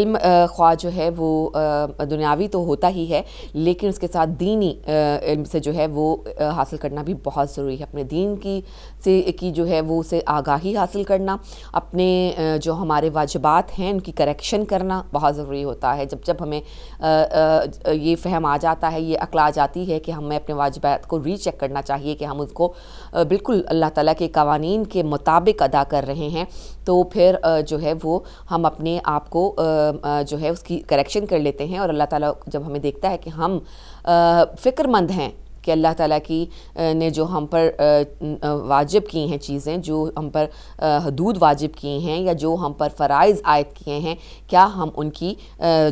علم خواہ جو ہے وہ دنیاوی تو ہوتا ہی ہے، لیکن اس کے ساتھ دینی علم سے جو ہے وہ حاصل کرنا بھی بہت ضروری ہے. اپنے دین کی جو ہے وہ اسے آگاہی حاصل کرنا، اپنے جو ہمارے واجبات ہیں ان کی کریکشن کرنا بہت ضروری ہوتا ہے. جب ہمیں یہ فہم آ جاتا ہے، یہ عقل آ جاتی ہے کہ ہمیں اپنے واجبات کو ری چیک کرنا چاہیے کہ ہم اس کو بالکل اللہ تعالیٰ کے قوانین کے مطابق ادا کر رہے ہیں، تو پھر جو ہے وہ ہم اپنے آپ کو جو ہے اس کی کریکشن کر لیتے ہیں. اور اللہ تعالیٰ جب ہمیں دیکھتا ہے کہ ہم فکر مند ہیں کہ اللہ تعالیٰ کی نے جو ہم پر واجب کی ہیں چیزیں، جو ہم پر حدود واجب کی ہیں یا جو ہم پر فرائض عائد کیے ہیں، کیا ہم ان کی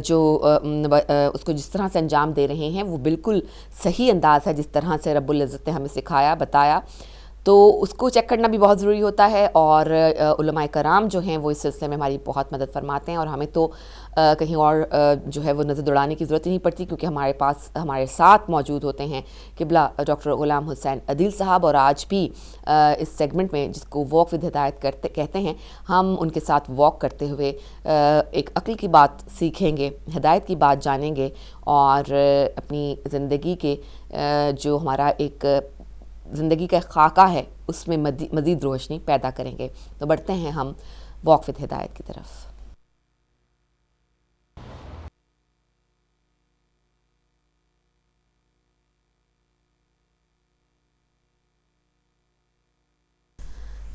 جو اس کو جس طرح سے انجام دے رہے ہیں وہ بالکل صحیح انداز ہے جس طرح سے رب العزت نے ہمیں سکھایا بتایا، تو اس کو چیک کرنا بھی بہت ضروری ہوتا ہے. اور علماء کرام جو ہیں وہ اس سلسلے میں ہماری بہت مدد فرماتے ہیں، اور ہمیں تو کہیں اور جو ہے وہ نظر دوڑانے کی ضرورت نہیں پڑتی، کیونکہ ہمارے ساتھ موجود ہوتے ہیں قبلہ ڈاکٹر غلام حسین عدیل صاحب. اور آج بھی اس سیگمنٹ میں جس کو واک ود ہدایت کہتے ہیں، ہم ان کے ساتھ واک کرتے ہوئے ایک عقل کی بات سیکھیں گے، ہدایت کی بات جانیں گے، اور اپنی زندگی کے جو ہمارا ایک زندگی کا خاکہ ہے اس میں مزید روشنی پیدا کریں گے. تو بڑھتے ہیں ہم واک ود ہدایت کی طرف.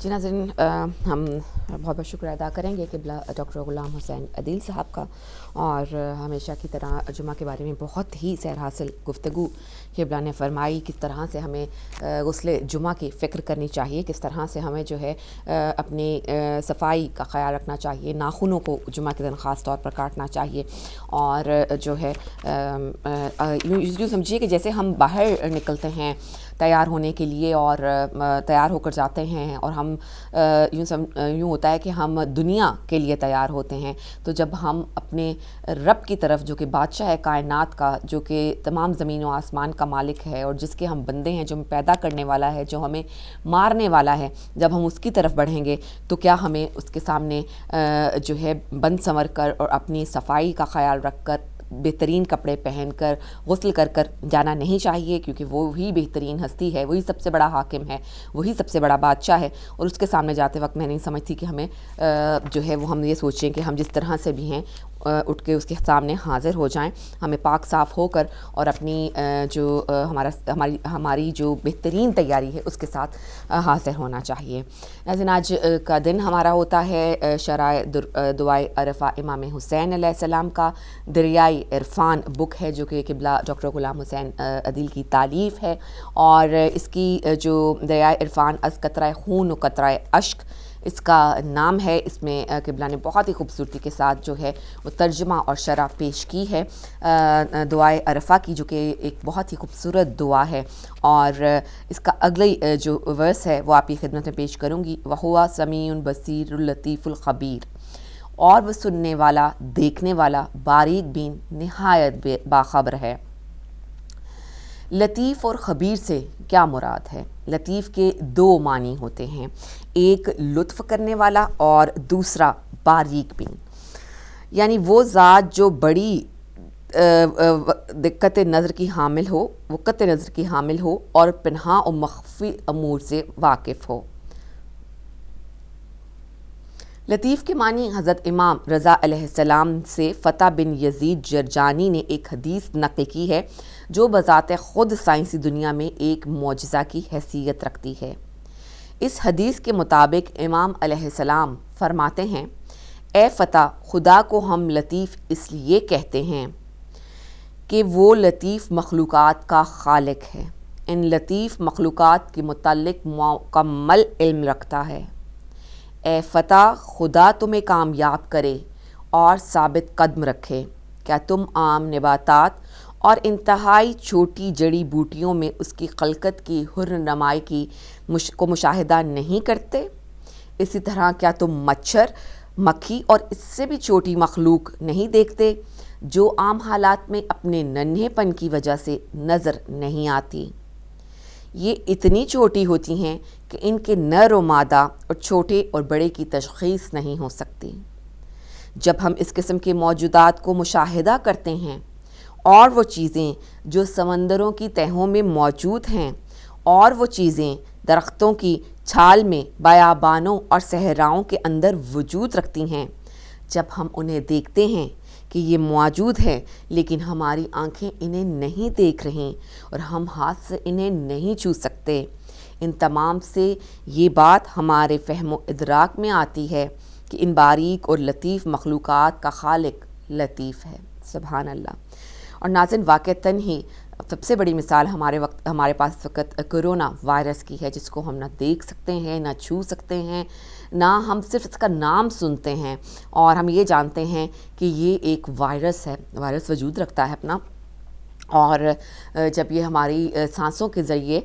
جی ناظرین، ہم بہت بہت شکریہ ادا کریں گے قبلہ ڈاکٹر غلام حسین عدیل صاحب کا، اور ہمیشہ کی طرح جمعہ کے بارے میں بہت ہی سیر حاصل گفتگو قبلہ نے فرمائی. کس طرح سے ہمیں غسل جمعہ کی فکر کرنی چاہیے، کس طرح سے ہمیں جو ہے اپنی صفائی کا خیال رکھنا چاہیے، ناخنوں کو جمعہ کے دن خاص طور پر کاٹنا چاہیے، اور جو ہے یوں سمجھیے کہ جیسے ہم باہر نکلتے ہیں تیار ہونے کے لیے اور تیار ہو کر جاتے ہیں، اور ہم یوں ہوتا ہے کہ ہم دنیا کے لیے تیار ہوتے ہیں. تو جب ہم اپنے رب کی طرف، جو کہ بادشاہ ہے کائنات کا، جو کہ تمام زمین و آسمان کا مالک ہے اور جس کے ہم بندے ہیں، جو ہمیں پیدا کرنے والا ہے، جو ہمیں مارنے والا ہے، جب ہم اس کی طرف بڑھیں گے تو کیا ہمیں اس کے سامنے جو ہے بند سنور کر اور اپنی صفائی کا خیال رکھ کر بہترین کپڑے پہن کر غسل کر جانا نہیں چاہیے، کیونکہ وہی بہترین ہستی ہے، وہی سب سے بڑا حاکم ہے، وہی سب سے بڑا بادشاہ ہے. اور اس کے سامنے جاتے وقت میں نہیں سمجھتی کہ ہمیں جو ہے وہ ہم یہ سوچیں کہ ہم جس طرح سے بھی ہیں اٹھ کے اس کے سامنے حاضر ہو جائیں. ہمیں پاک صاف ہو کر اور اپنی جو ہماری جو بہترین تیاری ہے اس کے ساتھ حاضر ہونا چاہیے. ناظرین، آج کا دن ہمارا ہوتا ہے شرائع دعائے عرفہ امام حسین علیہ السلام کا. دریائے عرفان بک ہے جو کہ قبلہ ڈاکٹر غلام حسین عدیل کی تالیف ہے، اور اس کی جو دریائے عرفان از قطرہ خون و قطرہ اشک اس کا نام ہے. اس میں قبلہ نے بہت ہی خوبصورتی کے ساتھ جو ہے وہ ترجمہ اور شرح پیش کی ہے دعائے عرفہ کی، جو کہ ایک بہت ہی خوبصورت دعا ہے. اور اس کا اگلی جو ورس ہے وہ آپ کی خدمت میں پیش کروں گی. وَهُوَ سَمِيعٌ بَصِيرٌ اللطیف الخبیر، اور وہ سننے والا، دیکھنے والا، باریک بین، نہایت باخبر ہے. لطیف اور خبیر سے کیا مراد ہے؟ لطیف کے دو معنی ہوتے ہیں، ایک لطف کرنے والا اور دوسرا باریک بین. یعنی وہ ذات جو بڑی دقت نظر کی حامل ہو، وہ قطع نظر کی حامل ہو اور پنہاں و مخفی امور سے واقف ہو. لطیف کے معنی حضرت امام رضا علیہ السلام سے فتح بن یزید جرجانی نے ایک حدیث نقل کی ہے جو بذات خود سائنسی دنیا میں ایک معجزہ کی حیثیت رکھتی ہے. اس حدیث کے مطابق امام علیہ السلام فرماتے ہیں، اے فتح، خدا کو ہم لطیف اس لیے کہتے ہیں کہ وہ لطیف مخلوقات کا خالق ہے، ان لطیف مخلوقات کے متعلق مکمل علم رکھتا ہے. اے فتح، خدا تمہیں کامیاب کرے اور ثابت قدم رکھے. کیا تم عام نباتات اور انتہائی چھوٹی جڑی بوٹیوں میں اس کی خلقت کی حرنمائی کو مشاہدہ نہیں کرتے؟ اسی طرح کیا تم مچھر، مکھی اور اس سے بھی چھوٹی مخلوق نہیں دیکھتے جو عام حالات میں اپنے ننھے پن کی وجہ سے نظر نہیں آتی؟ یہ اتنی چھوٹی ہوتی ہیں کہ ان کے نر و مادہ اور چھوٹے اور بڑے کی تشخیص نہیں ہو سکتی. جب ہم اس قسم کے موجودات کو مشاہدہ کرتے ہیں اور وہ چیزیں جو سمندروں کی تہوں میں موجود ہیں اور وہ چیزیں درختوں کی چھال میں بیابانوں اور صحراؤں کے اندر وجود رکھتی ہیں، جب ہم انہیں دیکھتے ہیں کہ یہ موجود ہے لیکن ہماری آنکھیں انہیں نہیں دیکھ رہیں اور ہم ہاتھ سے انہیں نہیں چھو سکتے، ان تمام سے یہ بات ہمارے فہم و ادراک میں آتی ہے کہ ان باریک اور لطیف مخلوقات کا خالق لطیف ہے۔ سبحان اللہ۔ اور ناظرین، واقعتاً ہی سب سے بڑی مثال ہمارے پاس اس وقت کرونا وائرس کی ہے، جس کو ہم نہ دیکھ سکتے ہیں، نہ چھو سکتے ہیں، نہ ہم صرف اس کا نام سنتے ہیں، اور ہم یہ جانتے ہیں کہ یہ ایک وائرس ہے، وائرس وجود رکھتا ہے اپنا، اور جب یہ ہماری سانسوں کے ذریعے،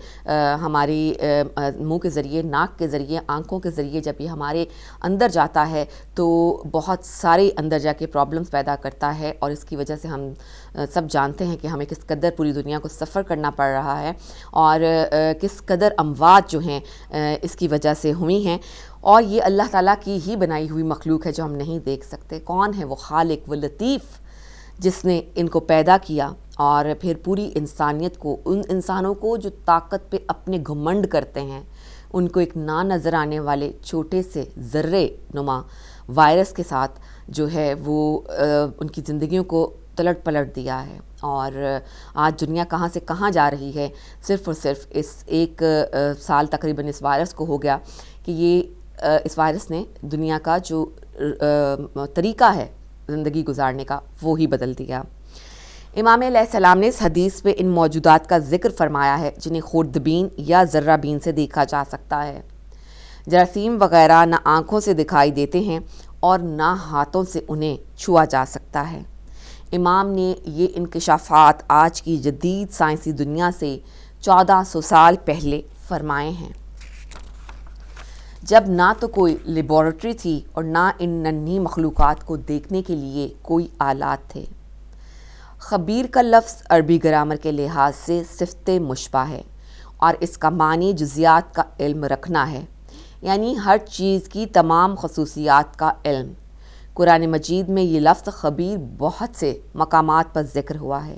ہماری منہ کے ذریعے، ناک کے ذریعے، آنکھوں کے ذریعے جب یہ ہمارے اندر جاتا ہے تو بہت سارے اندر جا کے پرابلمز پیدا کرتا ہے، اور اس کی وجہ سے ہم سب جانتے ہیں کہ ہمیں کس قدر پوری دنیا کو سفر کرنا پڑ رہا ہے، اور کس قدر اموات جو ہیں اس کی وجہ سے ہوئی ہیں، اور یہ اللہ تعالیٰ کی ہی بنائی ہوئی مخلوق ہے جو ہم نہیں دیکھ سکتے۔ کون ہے وہ خالق، وہ لطیف، جس نے ان کو پیدا کیا اور پھر پوری انسانیت کو، ان انسانوں کو جو طاقت پہ اپنے گھمنڈ کرتے ہیں، ان کو ایک نہ نظر آنے والے چھوٹے سے ذرے نما وائرس کے ساتھ جو ہے وہ ان کی زندگیوں کو تلٹ پلٹ دیا ہے، اور آج دنیا کہاں سے کہاں جا رہی ہے، صرف اور صرف اس ایک سال تقریباً اس وائرس کو ہو گیا کہ یہ اس وائرس نے دنیا کا جو طریقہ ہے زندگی گزارنے کا وہ ہی بدل دیا۔ امام علیہ السلام نے اس حدیث میں ان موجودات کا ذکر فرمایا ہے جنہیں خوردبین یا ذرہ بین سے دیکھا جا سکتا ہے۔ جراثیم وغیرہ نہ آنکھوں سے دکھائی دیتے ہیں اور نہ ہاتھوں سے انہیں چھوا جا سکتا ہے۔ امام نے یہ انکشافات آج کی جدید سائنسی دنیا سے 1400 سال پہلے فرمائے ہیں، جب نہ تو کوئی لیبارٹری تھی اور نہ ان ننھی مخلوقات کو دیکھنے کے لیے کوئی آلات تھے۔ خبیر کا لفظ عربی گرامر کے لحاظ سے صفت مشبہ ہے، اور اس کا معنی جزیات کا علم رکھنا ہے، یعنی ہر چیز کی تمام خصوصیات کا علم۔ قرآن مجید میں یہ لفظ خبیر بہت سے مقامات پر ذکر ہوا ہے،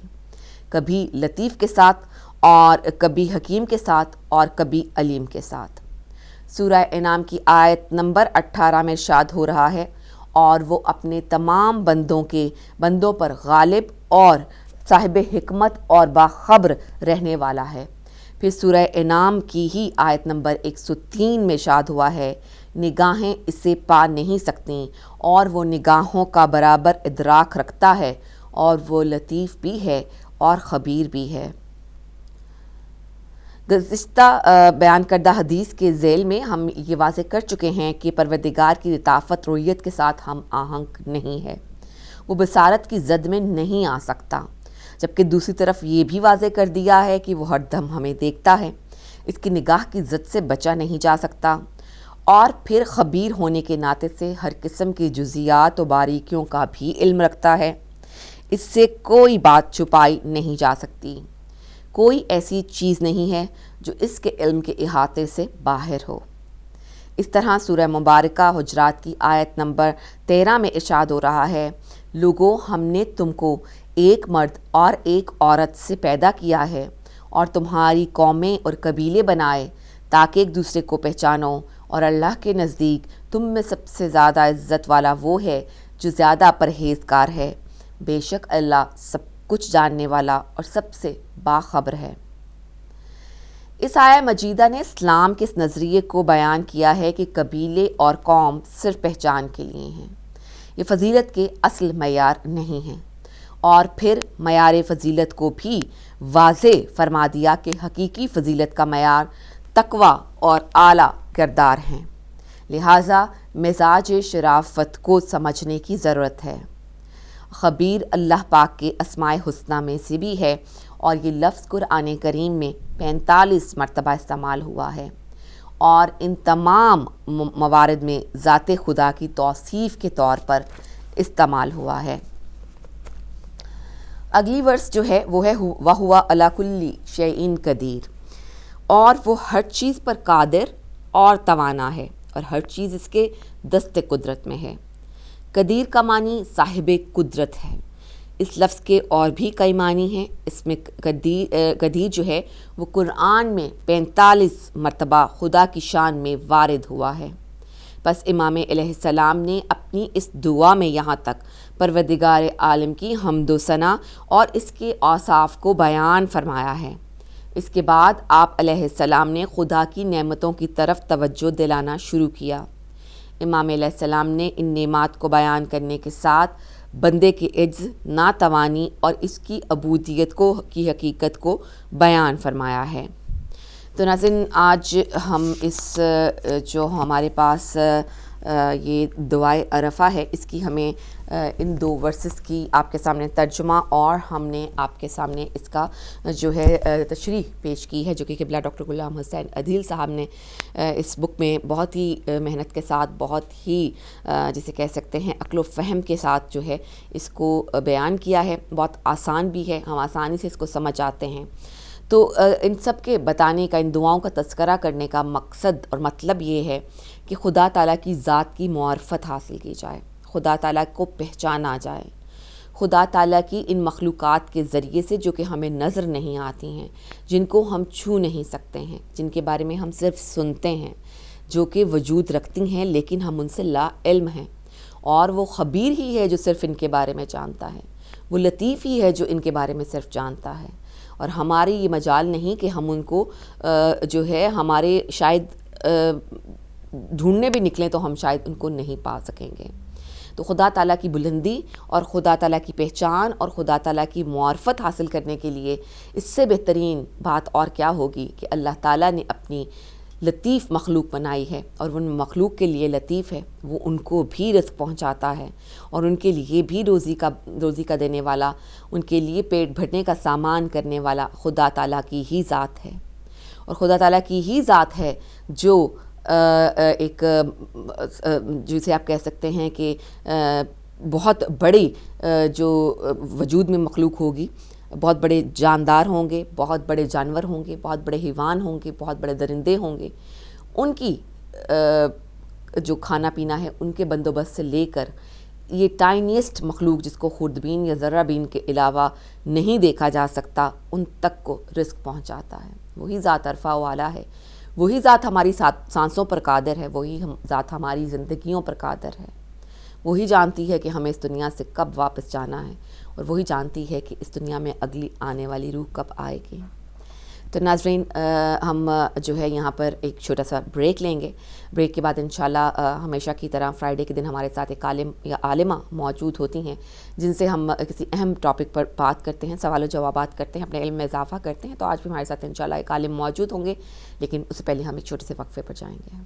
کبھی لطیف کے ساتھ اور کبھی حکیم کے ساتھ اور کبھی علیم کے ساتھ۔ سورہ انعام کی آیت نمبر 18 میں ارشاد ہو رہا ہے، اور وہ اپنے تمام بندوں پر غالب اور صاحب حکمت اور باخبر رہنے والا ہے۔ پھر سورہ انعام کی ہی آیت نمبر 103 میں ارشاد ہوا ہے، نگاہیں اسے پا نہیں سکتیں اور وہ نگاہوں کا برابر ادراک رکھتا ہے، اور وہ لطیف بھی ہے اور خبیر بھی ہے۔ گزشتہ بیان کردہ حدیث کے ذیل میں ہم یہ واضح کر چکے ہیں کہ پروردگار کی لطافت رویت کے ساتھ ہم آہنگ نہیں ہے، وہ بصارت کی زد میں نہیں آ سکتا، جبکہ دوسری طرف یہ بھی واضح کر دیا ہے کہ وہ ہر دم ہمیں دیکھتا ہے، اس کی نگاہ کی زد سے بچا نہیں جا سکتا، اور پھر خبیر ہونے کے ناطے سے ہر قسم کی جزیات و باریکیوں کا بھی علم رکھتا ہے، اس سے کوئی بات چھپائی نہیں جا سکتی، کوئی ایسی چیز نہیں ہے جو اس کے علم کے احاطے سے باہر ہو۔ اس طرح سورہ مبارکہ حجرات کی آیت نمبر 13 میں ارشاد ہو رہا ہے، لوگو ہم نے تم کو ایک مرد اور ایک عورت سے پیدا کیا ہے اور تمہاری قومیں اور قبیلے بنائے تاکہ ایک دوسرے کو پہچانو، اور اللہ کے نزدیک تم میں سب سے زیادہ عزت والا وہ ہے جو زیادہ پرہیزگار ہے، بے شک اللہ سب کچھ جاننے والا اور سب سے باخبر ہے۔ اس آیہ مجیدہ نے اسلام کے اس نظریے کو بیان کیا ہے کہ قبیلے اور قوم صرف پہچان کے لیے ہیں، یہ فضیلت کے اصل معیار نہیں ہیں، اور پھر معیار فضیلت کو بھی واضح فرما دیا کہ حقیقی فضیلت کا معیار تقویٰ اور اعلیٰ کردار ہیں، لہٰذا مزاج شرافت کو سمجھنے کی ضرورت ہے۔ خبیر اللہ پاک کے اسماء حسنہ میں سے بھی ہے، اور یہ لفظ قرآن کریم میں 45 مرتبہ استعمال ہوا ہے، اور ان تمام موارد میں ذات خدا کی توصیف کے طور پر استعمال ہوا ہے۔ اگلی ورس جو ہے وہ ہے وَهُوَ عَلَى كُلِّ شَيْءٍ قَدِيرٌ، اور وہ ہر چیز پر قادر اور توانا ہے، اور ہر چیز اس کے دست قدرت میں ہے۔ قدیر کا معنی صاحب قدرت ہے۔ اس لفظ کے اور بھی کئی معنی ہیں۔ اس میں قدیر جو ہے وہ قرآن میں 45 مرتبہ خدا کی شان میں وارد ہوا ہے۔ بس امام علیہ السلام نے اپنی اس دعا میں یہاں تک پروردگار عالم کی حمد و ثنا اور اس کے اوصاف کو بیان فرمایا ہے۔ اس کے بعد آپ علیہ السلام نے خدا کی نعمتوں کی طرف توجہ دلانا شروع کیا۔ امام علیہ السلام نے ان نعمات کو بیان کرنے کے ساتھ بندے کے عجز، ناتوانی اور اس کی عبودیت کی حقیقت کو بیان فرمایا ہے۔ تو ناظرین، آج ہم اس جو ہمارے پاس یہ دعائے عرفہ ہے، اس کی ہمیں ان 2 ورسز کی آپ کے سامنے ترجمہ اور ہم نے آپ کے سامنے اس کا جو ہے تشریح پیش کی ہے، جو کہ قبلہ ڈاکٹر غلام حسین عدیل صاحب نے اس بک میں بہت ہی محنت کے ساتھ، بہت ہی جسے کہہ سکتے ہیں عقل و فہم کے ساتھ جو ہے اس کو بیان کیا ہے۔ بہت آسان بھی ہے، ہم آسانی سے اس کو سمجھ آتے ہیں۔ تو ان سب کے بتانے کا، ان دعاؤں کا تذکرہ کرنے کا مقصد اور مطلب یہ ہے کہ خدا تعالیٰ کی ذات کی معرفت حاصل کی جائے، خدا تعالیٰ کو پہچانا جائے، خدا تعالیٰ کی ان مخلوقات کے ذریعے سے جو کہ ہمیں نظر نہیں آتی ہیں، جن کو ہم چھو نہیں سکتے ہیں، جن کے بارے میں ہم صرف سنتے ہیں، جو کہ وجود رکھتی ہیں لیکن ہم ان سے لا علم ہیں، اور وہ خبیر ہی ہے جو صرف ان کے بارے میں جانتا ہے، وہ لطیف ہی ہے جو ان کے بارے میں صرف جانتا ہے، اور ہماری یہ مجال نہیں کہ ہم ان کو جو ہے ہمارے شاید ڈھونڈنے بھی نکلیں تو ہم شاید ان کو نہیں پا سکیں گے۔ تو خدا تعالیٰ کی بلندی اور خدا تعالیٰ کی پہچان اور خدا تعالیٰ کی معرفت حاصل کرنے کے لیے اس سے بہترین بات اور کیا ہوگی کہ اللہ تعالیٰ نے اپنی لطیف مخلوق بنائی ہے، اور ان مخلوق کے لیے لطیف ہے، وہ ان کو بھی رزق پہنچاتا ہے اور ان کے لیے بھی روزی کا دینے والا، ان کے لیے پیٹ بھرنے کا سامان کرنے والا خدا تعالیٰ کی ہی ذات ہے۔ اور خدا تعالیٰ کی ہی ذات ہے جو ایک جسے آپ کہہ سکتے ہیں کہ بہت بڑی جو وجود میں مخلوق ہوگی، بہت بڑے جاندار ہوں گے، بہت بڑے جانور ہوں گے، بہت بڑے حیوان ہوں گے، بہت بڑے درندے ہوں گے، ان کی جو کھانا پینا ہے ان کے بندوبست سے لے کر یہ ٹائنیسٹ مخلوق جس کو خوردبین یا ذرہ بین کے علاوہ نہیں دیکھا جا سکتا، ان تک کو رزق پہنچاتا ہے۔ وہی ذات عرفہ و اعلیٰ ہے، وہی ذات ہماری سانسوں پر قادر ہے، وہی ذات ہماری زندگیوں پر قادر ہے، وہی جانتی ہے کہ ہمیں اس دنیا سے کب واپس جانا ہے، اور وہی جانتی ہے کہ اس دنیا میں اگلی آنے والی روح کب آئے گی۔ تو ناظرین، ہم جو ہے یہاں پر ایک چھوٹا سا بریک لیں گے۔ بریک کے بعد انشاءاللہ ہمیشہ کی طرح فرائیڈے کے دن ہمارے ساتھ ایک عالم یا عالمہ موجود ہوتی ہیں، جن سے ہم کسی اہم ٹاپک پر بات کرتے ہیں، سوال و جوابات کرتے ہیں، اپنے علم میں اضافہ کرتے ہیں۔ تو آج بھی ہمارے ساتھ انشاءاللہ ایک عالم موجود ہوں گے، لیکن اس سے پہلے ہم ایک چھوٹے سے وقفے پر جائیں گے۔